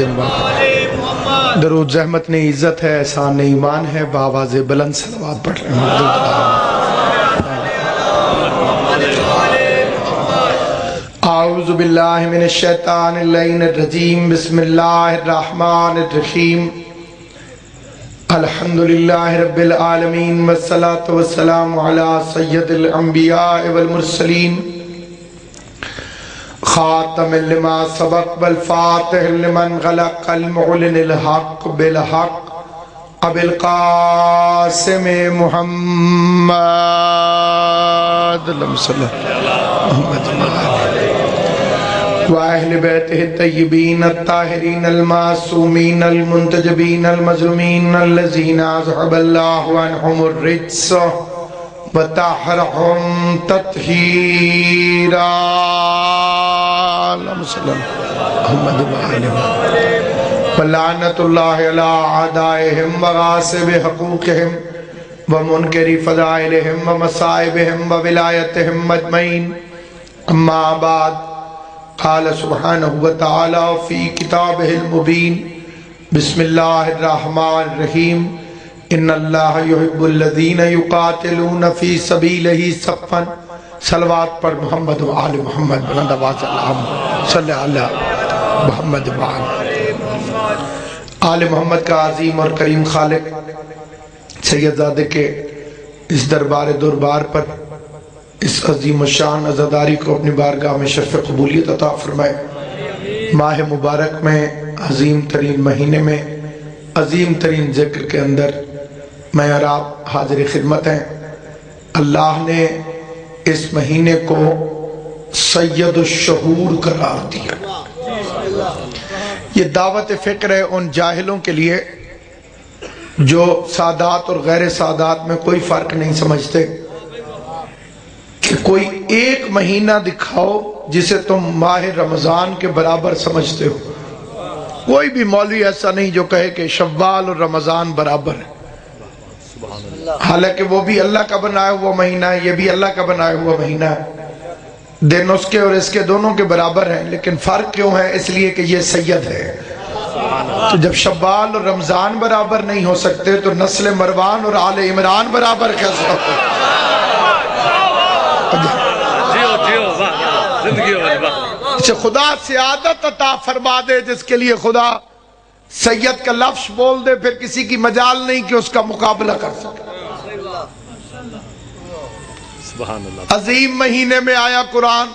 محمد درود زحمت نہیں عزت ہے، احسان نہیں ایمان ہے، بآواز بلند صلوات پڑھ رہے ہیں۔ اعوذ باللہ من الشیطان اللعین الرجیم، بسم اللہ الرحمن الرحیم، الحمدللہ رب العالمین، والصلاة والسلام علی سید الانبیاء والمرسلین، خاتم لما سبق والفاتح لمن غلق، المعلن الحق بالحق، ابو القاسم محمد اللہم صلی وآہل بیتہ الطیبین الطاہرین المعصومین المنتجبین المظلومین الذین اذہب اللہ عنہم الرجس وطہرہم تطہیرا، اللہم صلی محمد ولعنت اللہ علی اعدائہم وغاصب حقوقہم ومنکر فضائلہم ومصائبہم وولایتہم اجمعین، اما بعد، قال سبحانہ وتعالی فی کتابہ المبین، بسم اللہ الرحمن الرحیم، ان اللہ یحب الذین یقاتلون فی سبیلہ صفا، صلوات پر محمد و آل محمد، بلند آواز اللہم صلی علی محمد و آل محمد کا عظیم اور کریم خالق سید زادے کے اس دربار پر اس عظیم الشان عزاداری کو اپنی بارگاہ میں شرف قبولیت عطا فرمائے۔ ماہ مبارک میں عظیم ترین مہینے میں عظیم ترین ذکر کے اندر میں اور آپ حاضر خدمت ہیں۔ اللہ نے اس مہینے کو سید الشہور قرار دیا۔ یہ دعوت فکر ہے ان جاہلوں کے لیے جو سادات اور غیر سادات میں کوئی فرق نہیں سمجھتے، کہ کوئی ایک مہینہ دکھاؤ جسے تم ماہ رمضان کے برابر سمجھتے ہو۔ کوئی بھی مولوی ایسا نہیں جو کہے کہ شوال اور رمضان برابر ہے، حالانکہ وہ بھی اللہ کا بنایا ہوا مہینہ ہے، یہ بھی اللہ کا بنایا ہوا مہینہ ہے، دن اس کے اور اس کے دونوں کے برابر ہیں، لیکن فرق کیوں ہے؟ اس لیے کہ یہ سید ہے۔ تو جب شوال اور رمضان برابر نہیں ہو سکتے تو نسل مروان اور آل عمران برابر کیسے ہو؟ اسے خدا سعادت عطا فرما دے جس کے لیے خدا سید کا لفظ بول دے، پھر کسی کی مجال نہیں کہ اس کا مقابلہ کر سکے۔ عظیم مہینے میں آیا قرآن،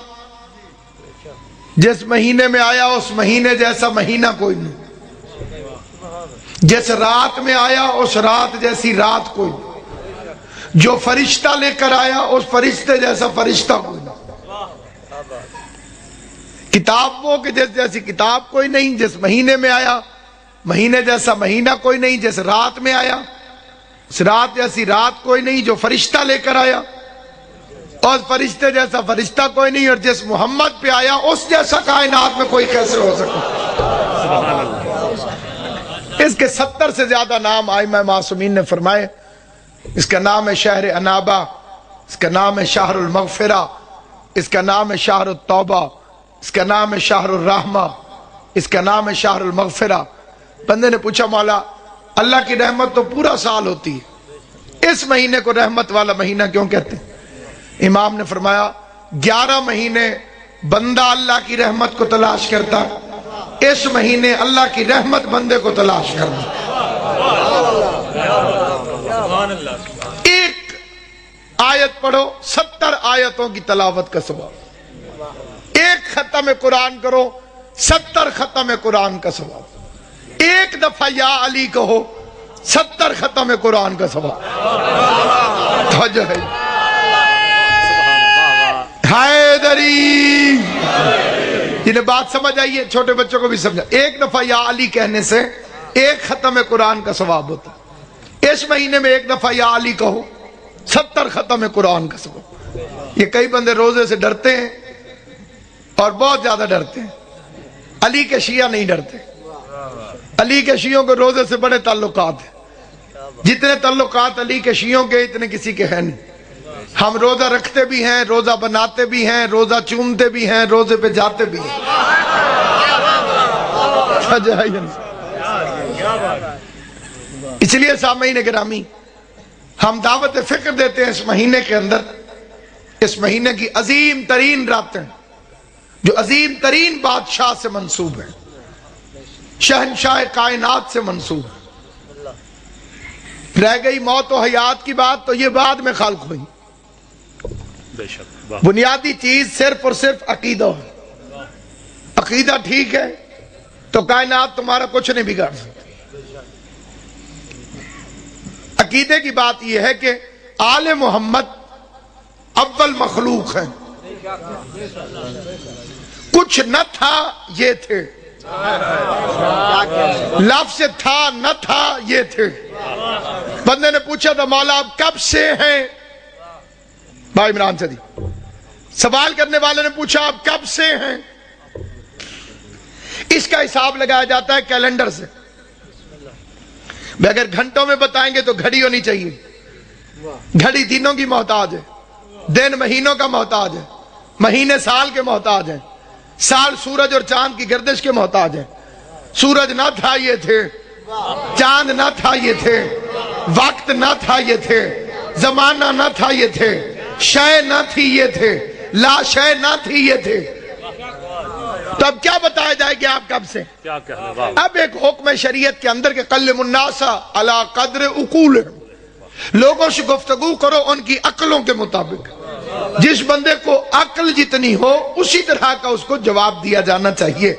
جس مہینے میں آیا اس مہینے جیسا مہینہ کوئی نہیں، جس رات میں آیا اس رات جیسی رات کوئی نہیں، جو فرشتہ لے کر آیا اس فرشتے جیسا فرشتہ کوئی نہیں، کتاب وہ کہ جیسی کتاب کوئی نہیں، جس مہینے میں آیا مہینے جیسا مہینہ کوئی نہیں، جس رات میں آیا اس رات جیسی رات کوئی نہیں، جو فرشتہ لے کر آیا اور فرشتے جیسا فرشتہ کوئی نہیں، اور جس محمد پہ آیا اس جیسا کائنات میں کوئی کیسے ہو سکتا؟ اس کے 70 سے زیادہ نام ائمہ معصومین نے فرمائے۔ اس کا نام ہے شہر انابہ، اس کا نام ہے شہر المغفرہ، اس کا نام ہے شہر التوبہ، اس کا نام ہے شہر الرحمہ، اس کا نام ہے شہر المغفرہ۔ بندے نے پوچھا مولا اللہ کی رحمت تو پورا سال ہوتی ہے، اس مہینے کو رحمت والا مہینہ کیوں کہتے ہیں؟ امام نے فرمایا 11 مہینے بندہ اللہ کی رحمت کو تلاش کرتا، اس مہینے اللہ کی رحمت بندے کو تلاش کرتا۔ ایک آیت پڑھو 70 آیتوں کی تلاوت کا ثواب، ایک ختم قرآن کرو 70 ختم قرآن کا ثواب، ایک دفعہ یا علی کہو 70 ختم قرآن کا ثواب۔ حیدری، جنہیں بات سمجھ آئیے چھوٹے بچوں کو بھی سمجھا، ایک دفعہ یا علی کہنے سے ایک ختم قرآن کا ثواب ہوتا ہے۔ اس مہینے میں ایک دفعہ یا علی کہو 70 ختم قرآن کا ثواب۔ یہ کئی بندے روزے سے ڈرتے ہیں اور بہت زیادہ ڈرتے ہیں، علی کے شیعہ نہیں ڈرتے۔ علی کے شیعوں کو روزے سے بڑے تعلقات ہیں، جتنے تعلقات علی کے شیعوں کے اتنے کسی کے ہیں نہیں۔ ہم روزہ رکھتے بھی ہیں، روزہ بناتے بھی ہیں، روزہ چومتے بھی ہیں، روزے پہ جاتے بھی ہیں۔ اس لیے سامعین گرامی ہم دعوت فکر دیتے ہیں اس مہینے کے اندر، اس مہینے کی عظیم ترین راتیں جو عظیم ترین بادشاہ سے منسوب ہیں، شہنشاہ کائنات سے منسوب ہے۔ رہ گئی موت و حیات کی بات تو یہ بعد میں خلق ہوئی، بنیادی چیز صرف اور صرف عقیدہ ہے۔ عقیدہ ٹھیک ہے تو کائنات تمہارا کچھ نہیں بگاڑ سکتی۔ عقیدے کی بات یہ ہے کہ آل محمد اول مخلوق ہیں، کچھ نہ تھا یہ تھے، لفظ تھا نہ تھا یہ تھے۔ بندے نے پوچھا تھا مولا آپ کب سے ہیں، بھائی عمران سے دی سوال کرنے والے نے پوچھا آپ کب سے ہیں؟ اس کا حساب لگایا جاتا ہے کیلنڈر سے، اگر گھنٹوں میں بتائیں گے تو گھڑی ہونی چاہیے، گھڑی دنوں کی محتاج ہے، دن مہینوں کا محتاج ہے، مہینے سال کے محتاج ہیں، سال سورج اور چاند کی گردش کے محتاج ہیں۔ سورج نہ تھا یہ تھے، چاند نہ تھا یہ تھے، وقت نہ تھا یہ تھے، زمانہ نہ تھا یہ تھے، شے نہ تھی یہ تھے، لا شے نہ تھی یہ تھے۔ تو اب کیا بتایا جائے کہ آپ کب سے؟ اب ایک حکم شریعت کے اندر کہ قلم الناس علی قدر عقولہم، لوگوں سے گفتگو کرو ان کی عقلوں کے مطابق، جس بندے کو عقل جتنی ہو اسی طرح کا اس کو جواب دیا جانا چاہیے۔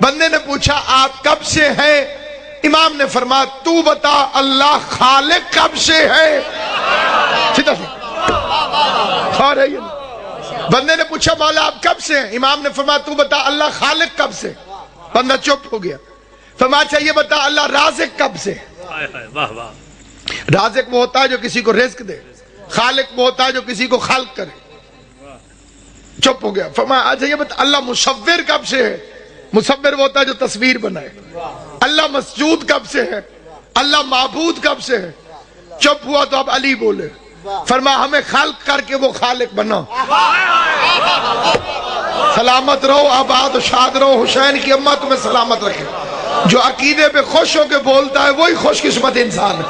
بندے نے پوچھا آپ کب سے ہیں؟ امام نے فرمایا تو بتا اللہ خالق کب سے ہے؟ بندے نے پوچھا مولا آپ کب سے ہیں؟ امام نے فرمایا تو بتا اللہ خالق کب سے؟ بندہ چپ ہو گیا۔ فرمایا اچھا یہ بتا اللہ رازق کب سے؟ رازق وہ ہوتا ہے جو کسی کو رزق دے، خالق وہ ہوتا ہے جو کسی کو خلق کرے۔ چپ ہو گیا۔ فرمایا اچھا یہ بتا اللہ مصور کب سے ہے؟ مصور وہ ہوتا ہے جو تصویر بنائے۔ اللہ مسجود کب سے ہے؟ اللہ معبود کب سے ہے؟ چپ ہوا تو اب علی بولے، فرمایا ہمیں خلق کر کے وہ خالق بنا۔ سلامت رہو، آباد و شاد رہو، حسین کی امت تمہیں سلامت رکھے۔ جو عقیدے پہ خوش ہو کے بولتا ہے وہی خوش قسمت انسان ہے۔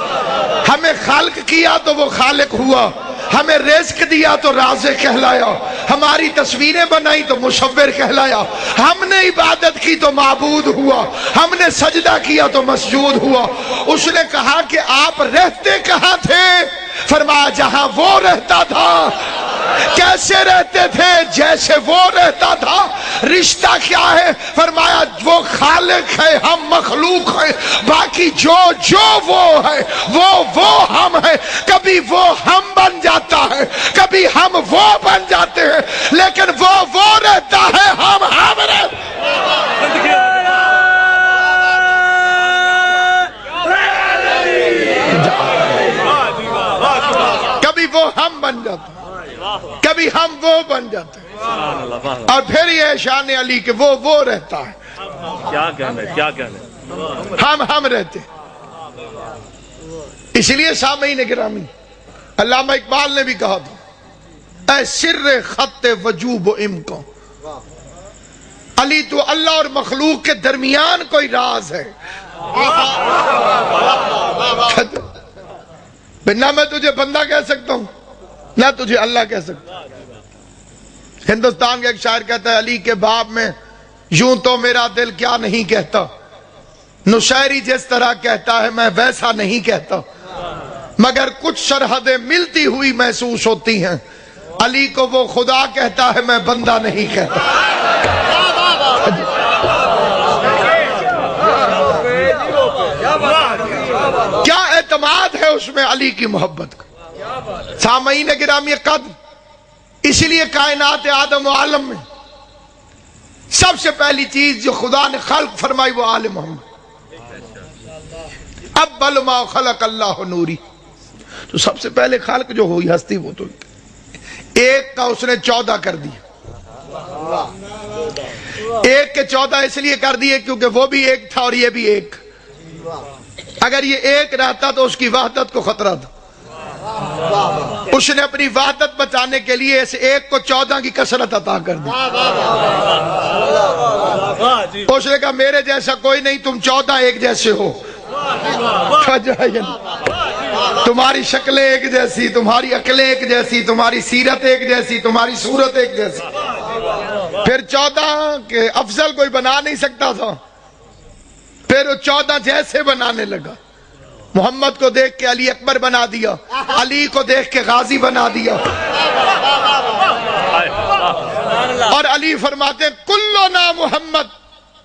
ہمیں خلق کیا تو وہ خالق ہوا، ہمیں رزق دیا تو رازق کہلایا، ہماری تصویریں بنائی تو مصور کہلایا، ہم نے عبادت کی تو معبود ہوا، ہم نے سجدہ کیا تو مسجود ہوا۔ اس نے کہا کہ آپ رہتے کہاں تھے؟ فرمایا جہاں وہ رہتا تھا۔ کیسے رہتے تھے؟ جیسے وہ رہتا تھا۔ رشتہ کیا ہے؟ فرمایا وہ خالق ہے، ہم مخلوق ہیں، باقی جو وہ ہے وہ ہم ہیں۔ کبھی وہ ہم بن جاتا ہے، کبھی ہم وہ بن جاتے ہیں، لیکن وہ رہتا ہے، ہم رہتے ہیں۔ کبھی وہ ہم بن جاتے ہیں، کبھی ہم وہ بن جاتے ہیں، اور پھر یہ شان علی کہ وہ رہتا ہے، کیا کہنے ہم رہتے ہیں۔ اس لیے سامعین گرامی علامہ اقبال نے بھی کہا تھا اے سر خط وجوب و امکان، علی تو اللہ اور مخلوق کے درمیان کوئی راز ہے۔ نہ میں تجھے بندہ کہہ سکتا ہوں نہ تجھے اللہ کہہ سکتا ہوں۔ ہندوستان کا ایک شاعر کہتا ہے علی کے باب میں یوں تو میرا دل کیا نہیں کہتا، نشیری جس طرح کہتا ہے میں ویسا نہیں کہتا، مگر کچھ سرحدیں ملتی ہوئی محسوس ہوتی ہیں، علی کو وہ خدا کہتا ہے میں بندہ نہیں کہتا۔ کیا اعتماد ہے اس میں علی کی محبت کا۔ سامعین گرامی قدر، اسی لیے کائنات آدم و عالم میں سب سے پہلی چیز جو خدا نے خلق فرمائی وہ آل محمد۔ اول ما خلق اللہ نوری، تو سب سے پہلے خلق جو ہوئی ہستی وہ تو ایک کا اس نے 14 کر دیا۔ ایک کے 14 اس لیے کر دیے کیونکہ وہ بھی ایک تھا اور یہ بھی ایک۔ اگر یہ ایک رہتا تو اس کی وحدت کو خطرہ تھا، اس نے اپنی وحدت بچانے کے لیے اس ایک کو 14 کی کثرت عطا کر دی۔ اس نے کہا میرے جیسا کوئی نہیں، تم 14 ایک جیسے ہو، تمہاری شکلیں ایک جیسی، تمہاری عقلیں ایک جیسی، تمہاری سیرت ایک جیسی، تمہاری صورت ایک جیسی۔ پھر 14 کے افضل کوئی بنا نہیں سکتا تھا، پھر وہ 14 جیسے بنانے لگا۔ محمد کو دیکھ کے علی اکبر بنا دیا، علی کو دیکھ کے غازی بنا دیا، اور علی فرماتے ہیں کلنا محمد،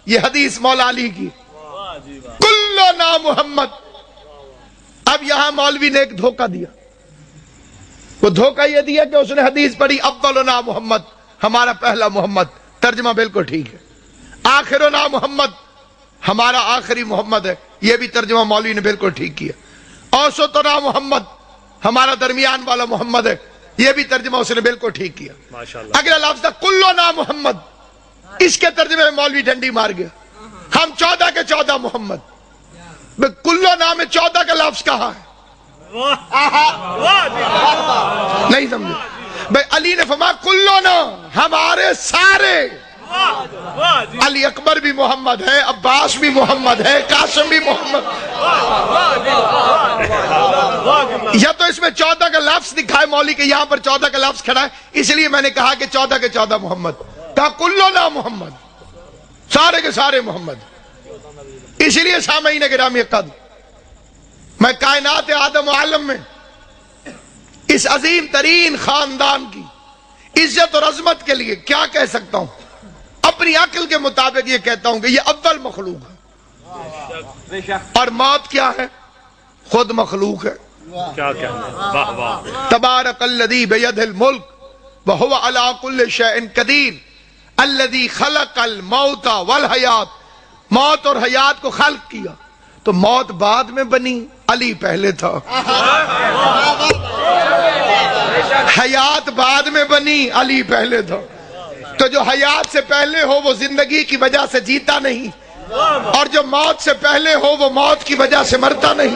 یہ حدیث مولا علی کی، کلنا محمد۔ اب یہاں مولوی نے ایک دھوکہ دیا، وہ دھوکہ یہ دیا کہ اس نے حدیث پڑھی اولنا محمد، ہمارا پہلا محمد، ترجمہ بالکل ٹھیک ہے، آخرنا محمد، ہمارا آخری محمد ہے، یہ بھی ترجمہ مولوی نے بالکل ٹھیک کیا، اوسطنا محمد، ہمارا درمیان والا محمد ہے، یہ بھی ترجمہ اس نے بالکل ٹھیک کیا۔ اگلا لفظ تھا کلنا محمد، اس کے ترجمے میں مولوی ڈنڈی مار گیا، ہم 14 کے 14 محمد۔ کلنا میں 14 کا لفظ کہاں ہے؟ نہیں سمجھے بھائی؟ علی نے فرمایا کلنا، ہمارے سارے، علی اکبر بھی محمد ہے، عباس بھی محمد ہے، قاسم بھی محمد۔ یا تو اس میں 14 کا لفظ دکھائے مولوی کہ یہاں پر 14 کا لفظ کھڑا ہے، اس لیے میں نے کہا کہ 14 کے 14 محمد، کہا کلنا محمد، سارے کے سارے محمد۔ اس لیے سامعین گرامی قدر، میں کائنات آدم و عالم میں اس عظیم ترین خاندان کی عزت اور عظمت کے لیے کیا کہہ سکتا ہوں؟ اپنی عقل کے مطابق یہ کہتا ہوں کہ یہ اول مخلوق ہے، اور موت کیا ہے؟ خود مخلوق ہے۔ کیا کہنا، واہ واہ۔ تبارک الذی بیدہ الملک وہو علی کل شیء قدیر الذی خلق الموت والحیات، موت اور حیات کو خلق کیا، تو موت بعد میں بنی، علی پہلے تھا، حیات بعد میں بنی، علی پہلے تھا۔ تو جو حیات سے پہلے ہو وہ زندگی کی وجہ سے جیتا نہیں، اور جو موت سے پہلے ہو وہ موت کی وجہ سے مرتا نہیں۔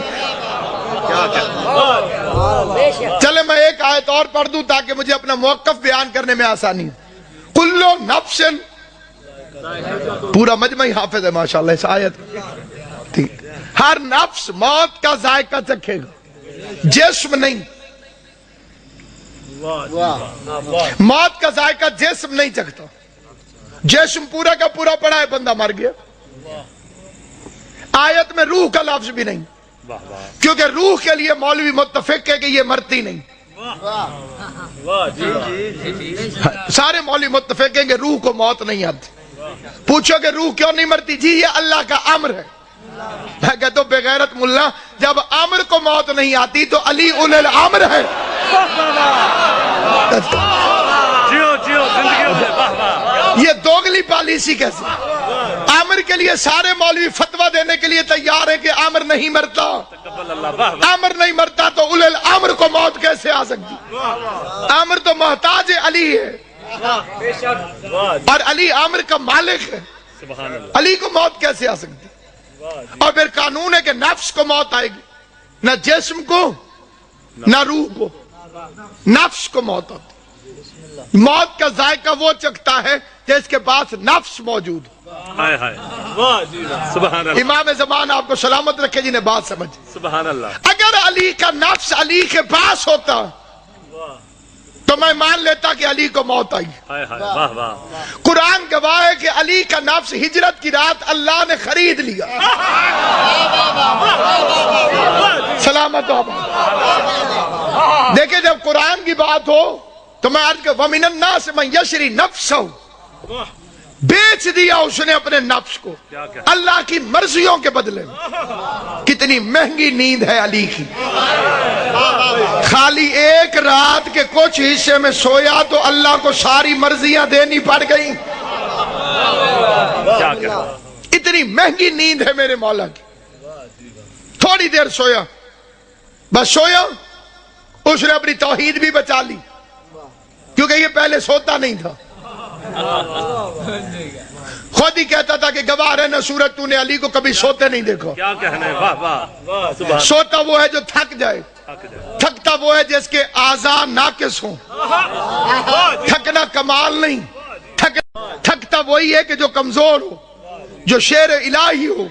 چلے میں ایک آیت اور پڑھ دوں تاکہ مجھے اپنا موقف بیان کرنے میں آسانی۔ کلو نفس، پورا مجمع ہی حافظ ہے ماشاءاللہ اس آیت، ہر نفس موت کا ذائقہ چکھے گا، جسم نہیں، موت کا ذائقہ جسم نہیں چکھتا، جسم پورا کا پورا پڑا ہے، بندہ مر گیا۔ آیت میں روح کا لفظ بھی نہیں، کیونکہ روح کے لیے مولوی متفق ہے کہ یہ مرتی نہیں، سارے مولوی متفق ہیں کہ روح کو موت نہیں آتی۔ پوچھو کہ روح کیوں نہیں مرتی؟ جی یہ اللہ کا امر ہے۔ میں کہتا ہوں بے غیرت ملا، جب امر کو موت نہیں آتی تو علی اول الامر ہے۔ یہ دوگلی پالیسی کیسے؟ امر کے لیے سارے مولوی فتویٰ دینے کے لیے تیار ہیں کہ امر نہیں مرتا، امر نہیں مرتا تو اول الامر کو موت کیسے آ سکتی؟ امر تو محتاج علی ہے، اور علی امر کا مالک ہے، علی کو موت کیسے آ سکتی؟ اور پھر قانون ہے کہ نفس کو موت آئے گی، نہ جسم کو نہ روح کو، نفس کو موت آتی۔ موت کا ذائقہ وہ چکھتا ہے جس کے پاس نفس موجود ہو۔ امام زمان آپ کو سلامت رکھے جی نے بات سمجھ۔ سبحان اللہ۔ اگر علی کا نفس علی کے پاس ہوتا تو میں مان لیتا کہ علی کو موت آئی۔ واہ واہ۔ قرآن گواہ ہے کہ علی کا نفس ہجرت کی رات اللہ نے خرید لیا۔ سلامت ہو۔ دیکھیں جب قرآن کی بات ہو تو میں عرض کہ وَمِنَ النَّاسِ مَنْ يَشْرِي نَفْسَهُ، بیچ دیا اس نے اپنے نفس کو اللہ کی مرضیوں کے بدلے میں۔ کتنی مہنگی نیند ہے علی کی، خالی ایک رات کے کچھ حصے میں سویا تو اللہ کو ساری مرضیاں دینی پڑ گئی۔ اتنی مہنگی نیند ہے میرے مولا کی۔ تھوڑی دیر سویا، بس سویا، اس نے اپنی توحید بھی بچا لی، کیونکہ یہ پہلے سوتا نہیں تھا۔ خود ہی کہتا تھا کہ گواہ رہنا سورج تو نے علی کو کبھی سوتے نہیں دیکھا۔ کیا کہنا ہے، واہ واہ۔ سوتا وہ ہے جو تھک جائے، تھکتا وہ ہے جس کے اعضاء ناقص ہوں۔ تھکنا کمال نہیں، تھکتا وہی ہے کہ جو کمزور ہو۔ جو شیر الہی ہو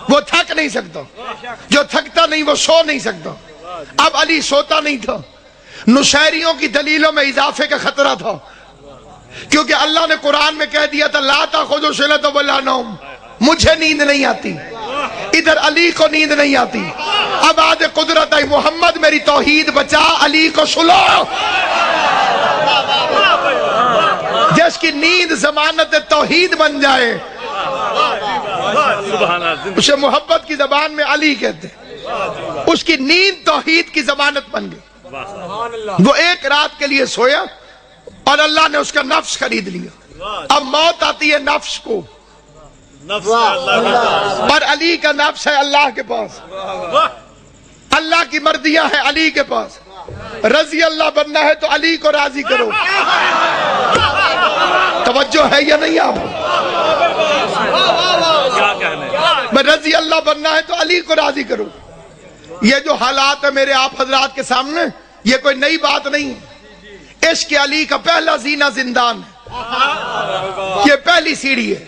وہ تھک نہیں سکتا، جو تھکتا نہیں وہ سو نہیں سکتا۔ اب علی سوتا نہیں تھا، نشیریوں کی دلیلوں میں اضافے کا خطرہ تھا، کیونکہ اللہ نے قرآن میں کہہ دیا تھا لا تأخذہ سنۃ ولا نوم، مجھے نیند نہیں آتی، ادھر علی کو نیند نہیں آتی۔ اب آج قدرت ہے محمد میری توحید بچا، علی کو سلو، جس کی نیند ضمانت توحید بن جائے اسے محبت کی زبان میں علی کہتے ہیں، اس کی نیند توحید کی ضمانت بن گئی۔ وہ ایک رات کے لیے سویا اور اللہ نے اس کا نفس خرید لیا۔ اب موت آتی ہے نفس کو، اور علی کا نفس ہے اللہ کے پاس، اللہ کی مرضیاں ہیں علی کے پاس۔ رضی اللہ بننا ہے تو علی کو راضی کرو۔ توجہ ہے یا نہیں آپ؟ رضی اللہ بننا ہے تو علی کو راضی کرو۔ یہ جو حالات ہے میرے آپ حضرات کے سامنے، یہ کوئی نئی بات نہیں ہے۔ عشق علی کا پہلا زینہ زندان ہے، یہ پہلی سیڑھی ہے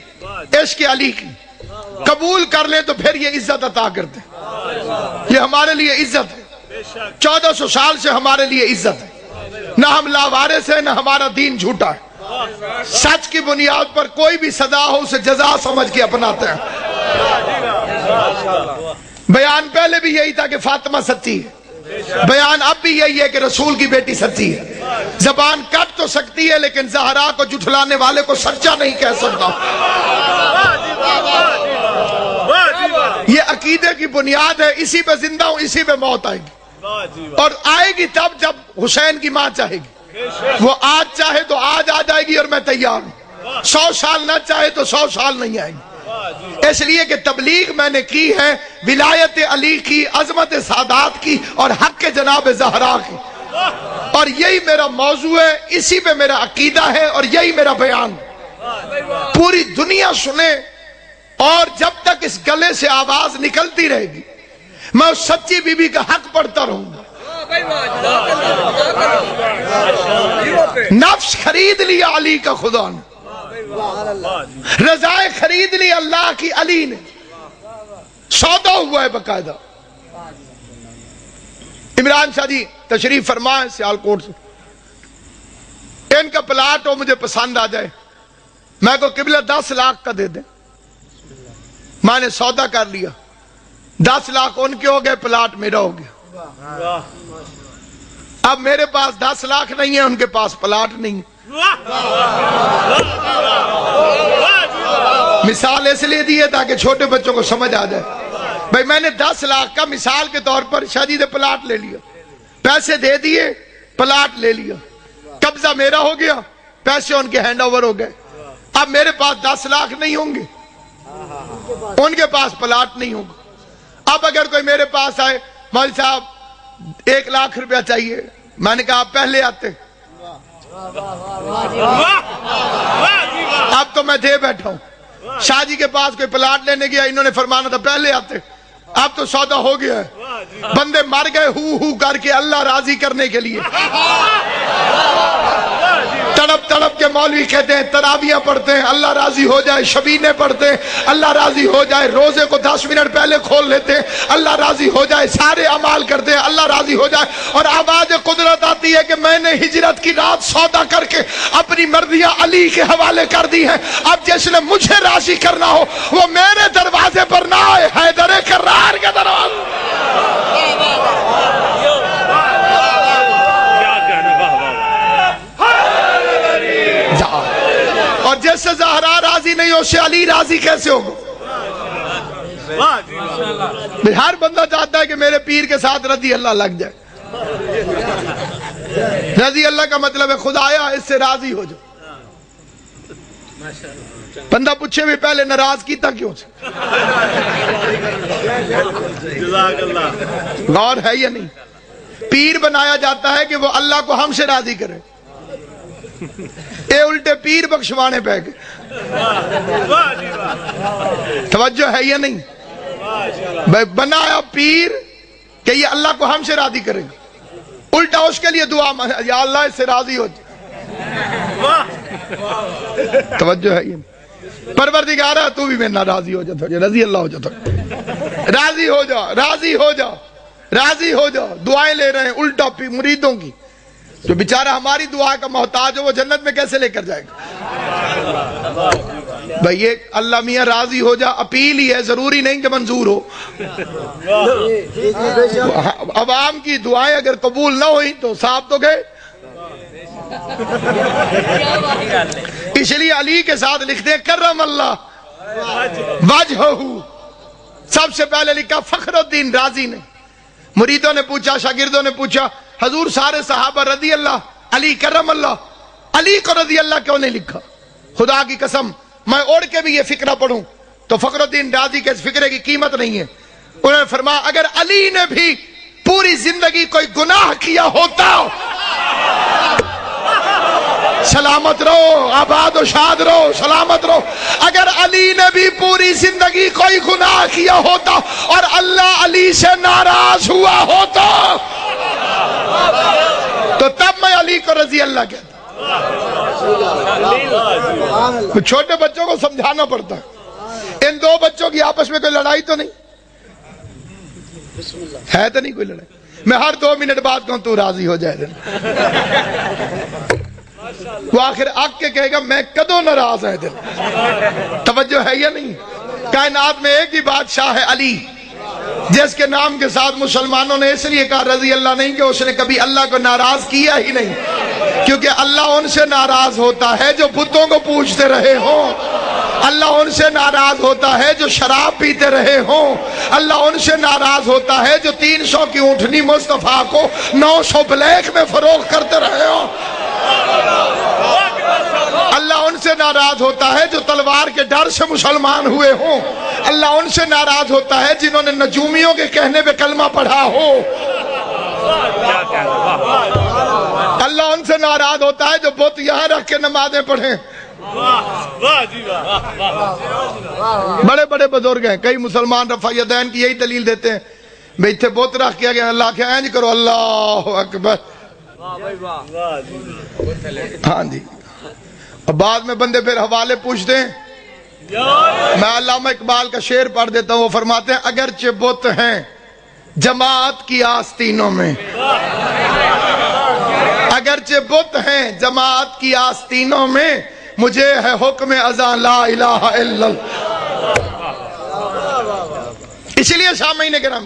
عشق علی کی۔ قبول کر لیں تو پھر یہ عزت عطا کرتے ہیں، یہ ہمارے لیے عزت ہے۔ 1400 سال سے ہمارے لیے عزت ہے، نہ ہم لاوارث ہیں، نہ ہمارا دین جھوٹا ہے۔ سچ کی بنیاد پر کوئی بھی سزا ہو اسے جزا سمجھ کے اپناتے ہیں۔ بیان پہلے بھی یہی تھا کہ فاطمہ سچی ہے، بیان اب بھی یہی ہے کہ رسول کی بیٹی سچی ہے۔ زبان کٹ تو سکتی ہے لیکن زہرا کو جھٹلانے والے کو سچا نہیں کہہ سکتا۔ یہ عقیدے کی بنیاد ہے، اسی پہ زندہ ہوں، اسی پہ موت آئے گی، اور آئے گی تب جب حسین کی ماں چاہے گی۔ وہ آج چاہے تو آج آ جائے گی اور میں تیار ہوں، 100 سال نہ چاہے تو 100 سال نہیں آئے گی۔ اس لیے کہ تبلیغ میں نے کی ہے ولایت علی کی، عظمت سادات کی اور حق جناب زہرا کی، اور یہی میرا موضوع ہے، اسی پہ میرا عقیدہ ہے اور یہی میرا بیان۔ پوری دنیا سنے، اور جب تک اس گلے سے آواز نکلتی رہے گی میں اس سچی بی بی کا حق پڑھتا رہوں گا۔ نفس خرید لیا علی کا خدا نے، رضائے خرید لی اللہ کی علی نے، سودا ہوا ہے باقاعدہ۔ عمران شاہ جی تشریف فرمائے سیالکوٹ سے، ان کا پلاٹ ہو مجھے پسند آ جائے، میں کو قبلہ 10 لاکھ کا دے دیں۔ میں نے سودا کر لیا، 10 لاکھ ان کے ہو گئے، پلاٹ میرا ہو گیا۔ اب میرے پاس 10 لاکھ نہیں ہے، ان کے پاس پلاٹ نہیں۔ مثال اس لیے دی ہے تاکہ چھوٹے بچوں کو سمجھ آ جائے۔ بھئی میں نے 10 لاکھ کا مثال کے طور پر شادی سے پلاٹ لے لیا، پیسے دے دیے، پلاٹ لے لیا، قبضہ میرا ہو گیا، پیسے ان کے ہینڈ اوور ہو گئے۔ اب میرے پاس 10 لاکھ نہیں ہوں گے، ان کے پاس پلاٹ نہیں ہوگا۔ اب اگر کوئی میرے پاس آئے، مولوی صاحب 1 لاکھ روپیہ چاہیے، میں نے کہا آپ پہلے آتے، اب تو میں دے بیٹھا ہوں۔ شاہ جی کے پاس کوئی پلاٹ لینے گیا، انہوں نے فرمانا تھا پہلے آتے، اب تو سودا ہو گیا ہے۔ بندے مر گئے ہو کر کے اللہ راضی کرنے کے لیے، تڑپ تڑپ کے مولوی کہتے ہیں تراویاں پڑھتے ہیں اللہ راضی ہو جائے، شبینے پڑھتے ہیں اللہ راضی ہو جائے، روزے کو 10 منٹ پہلے کھول لیتے ہیں اللہ راضی ہو جائے، سارے اعمال کرتے ہیں اللہ راضی ہو جائے، اور آواز قدرت آتی ہے کہ میں نے ہجرت کی رات سودا کر کے اپنی مرضیاں علی کے حوالے کر دی ہیں، اب جس نے مجھے راضی کرنا ہو وہ میرے دروازے پر نہ آئے، حیدر کرار کے دروازے۔ اور جس سے زہرا راضی نہیں ہو اس سے علی راضی کیسے ہوگا؟ ہر بندہ چاہتا ہے کہ میرے پیر کے ساتھ رضی اللہ لگ جائے۔ رضی اللہ کا مطلب ہے خدایا اس سے راضی ہو جاؤ۔ بندہ پوچھے بھی پہلے ناراض کیتا کیوں سے؟ غور ہے یا نہیں؟ پیر بنایا جاتا ہے کہ وہ اللہ کو ہم سے راضی کرے، اے الٹے پیر بخشوانے پہ گئے۔ توجہ ہے یا نہیں؟ بنایا پیر کہ یہ اللہ کو ہم سے راضی کرے گا، الٹا اس کے لیے دعا یا اللہ اس سے راضی ہو جائے۔ توجہ ہے یا نہیں؟ پروردگارہ تو بھی میرے نہ راضی ہو جا، رضی اللہ ہو جا، راضی ہو جا، راضی ہو جا، راضی ہو جا۔ دعائیں لے رہے ہیں الٹا مریدوں کی، جو بیچارہ ہماری دعا کا محتاج ہو وہ جنت میں کیسے لے کر جائے گا؟ بھئی یہ اللہ میاں راضی ہو جا اپیل ہی ہے، ضروری نہیں کہ منظور ہو۔ عوام کی دعائیں اگر قبول نہ ہوئی تو صاحب تو گئے۔ اس لیے علی کے ساتھ لکھتے ہیں کرم اللہ وجہہ، سب سے پہلے لکھا فخر الدین رازی نے۔ مریدوں نے پوچھا، شاگردوں نے پوچھا، حضور سارے صحابہ رضی اللہ، علی کرم اللہ، علی کو رضی اللہ کیوں نہیں لکھا؟ خدا کی قسم میں اوڑھ کے بھی یہ فقرہ پڑھوں تو فخر الدین رازی کے اس فقرے کی قیمت نہیں ہے۔ انہوں نے فرمایا اگر علی نے بھی پوری زندگی کوئی گناہ کیا ہوتا، سلامت رہو، آباد و شاد رہو، سلامت رہو، اگر علی نے بھی پوری زندگی کوئی گناہ کیا ہوتا اور اللہ علی سے ناراض ہوا ہوتا تو تب میں علی کو رضی اللہ کہتا۔ چھوٹے بچوں کو سمجھانا پڑتا ہے، ان دو بچوں کی آپس میں کوئی لڑائی تو نہیں ہے، تو نہیں کوئی لڑائی، میں ہر 2 منٹ بعد کہوں تو راضی ہو جائے دن، وہ آخر آگ کے کہے گا میں کدو ناراض ہے دل۔ توجہ ہے یا نہیں؟ کائنات میں ایک ہی بادشاہ ہے علی، جس کے نام کے ساتھ مسلمانوں نے اس لیے کہا رضی اللہ نہیں کہ اس نے کبھی اللہ کو ناراض کیا ہی نہیں، کیونکہ اللہ ان سے ناراض ہوتا ہے جو بتوں کو پوجتے رہے ہوں، اللہ ان سے ناراض ہوتا ہے جو شراب پیتے رہے ہوں، اللہ ان سے ناراض ہوتا ہے جو 300 کی اونٹنی مصطفیٰ کو 900 بلیک میں فروخت کرتے رہے ہوں، اللہ ان سے ناراض ہوتا ہے جو تلوار کے ڈر سے مسلمان ہوئے ہوں، اللہ ان سے ناراض ہوتا ہے جنہوں نے نجومیوں کے کہنے پہ کلمہ پڑھا ہو، اللہ ان سے ناراض ہوتا ہے جو بت یہاں رکھ کے نمازیں پڑھیں۔ بڑے بڑے بزرگ ہیں، کئی مسلمان رفع یدین کی یہی دلیل دیتے ہیں، میں اتنے بت رکھ کیا گیا اللہ کے اینج کرو اللہ اکبر، ہاں جی، اور بعد میں بندے پھر حوالے پوچھتے ہیں۔ میں علامہ اقبال کا شعر پڑھ دیتا ہوں، وہ فرماتے ہیں اگرچہ بت ہیں جماعت کی آستینوں میں، اگرچہ بت ہیں جماعت کی آستینوں میں، مجھے ہے حکم اذان لا الہ الا اللہ۔ اس لیے سامعین کرام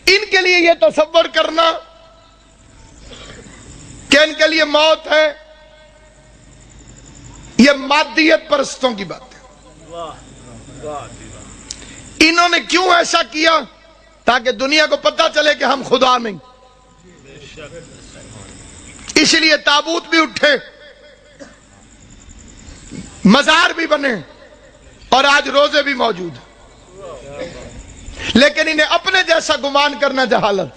ان کے لیے یہ تصور کرنا کہ ان کے لیے موت ہے، یہ مادیت پرستوں کی بات ہے۔ انہوں نے کیوں ایسا کیا؟ تاکہ دنیا کو پتہ چلے کہ ہم خدا نہیں۔ اس لیے تابوت بھی اٹھے، مزار بھی بنے، اور آج روزے بھی موجود ہیں، لیکن انہیں اپنے جیسا گمان کرنا جہالت،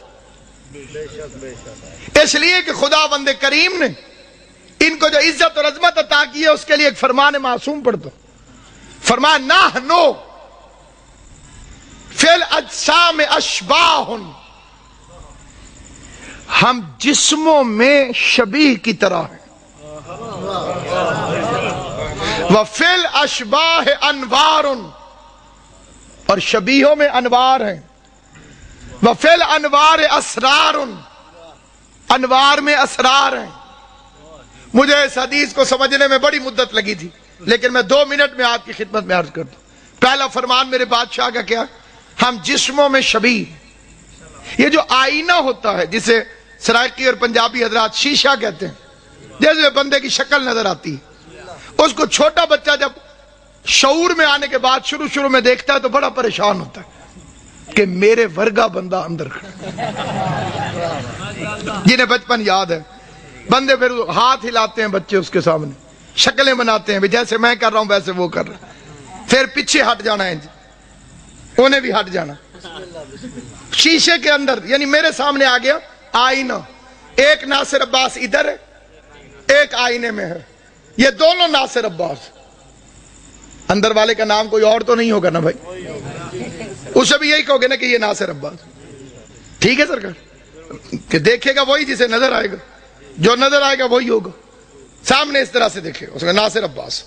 اس لیے کہ خدا بند کریم نے ان کو جو عزت اور عظمت عطا کی ہے اس کے لیے ایک فرمان معصوم پڑھ دو، فرمان نحنو فی الاجسام اشباہ، ہم جسموں میں شبیہ کی طرح ہیں، وفی الاشباہ انوار، اور شبیہوں میں انوار ہیں، وفی الانوار اسرار، انوار میں اسرار ہیں۔ مجھے اس حدیث کو سمجھنے میں بڑی مدت لگی تھی، لیکن میں 2 منٹ میں آپ کی خدمت میں عرض کر دوں۔ پہلا فرمان میرے بادشاہ کا کیا؟ ہم جسموں میں شبیہ، یہ جو آئینہ ہوتا ہے جسے سرائیکی اور پنجابی حضرات شیشہ کہتے ہیں، جیسے بندے کی شکل نظر آتی ہے، اس کو چھوٹا بچہ جب شعور میں آنے کے بعد شروع میں دیکھتا ہے تو بڑا پریشان ہوتا ہے کہ میرے ورگا بندہ اندر کھڑا۔ جنہیں بچپن یاد ہے، بندے پھر ہاتھ ہلاتے ہیں بچے اس کے سامنے، شکلیں بناتے ہیں، جیسے میں کر رہا ہوں ویسے وہ کر رہا ہے، پھر پیچھے ہٹ جانا ہے، انہیں بھی ہٹ جانا۔ شیشے کے اندر یعنی میرے سامنے آ گیا آئینہ، ایک ناصر عباس ادھر ہے، ایک آئینے میں ہے، یہ دونوں ناصر عباس، اندر والے کا نام کوئی اور تو نہیں ہوگا نا بھائی، اسے بھی یہی کہو گے نا کہ یہ ناصر عباس، ٹھیک ہے سرکار، کہ دیکھے گا وہی جسے نظر آئے گا، جو نظر آئے گا وہی ہوگا، سامنے اس طرح سے دیکھے اس کا ناصر عباس۔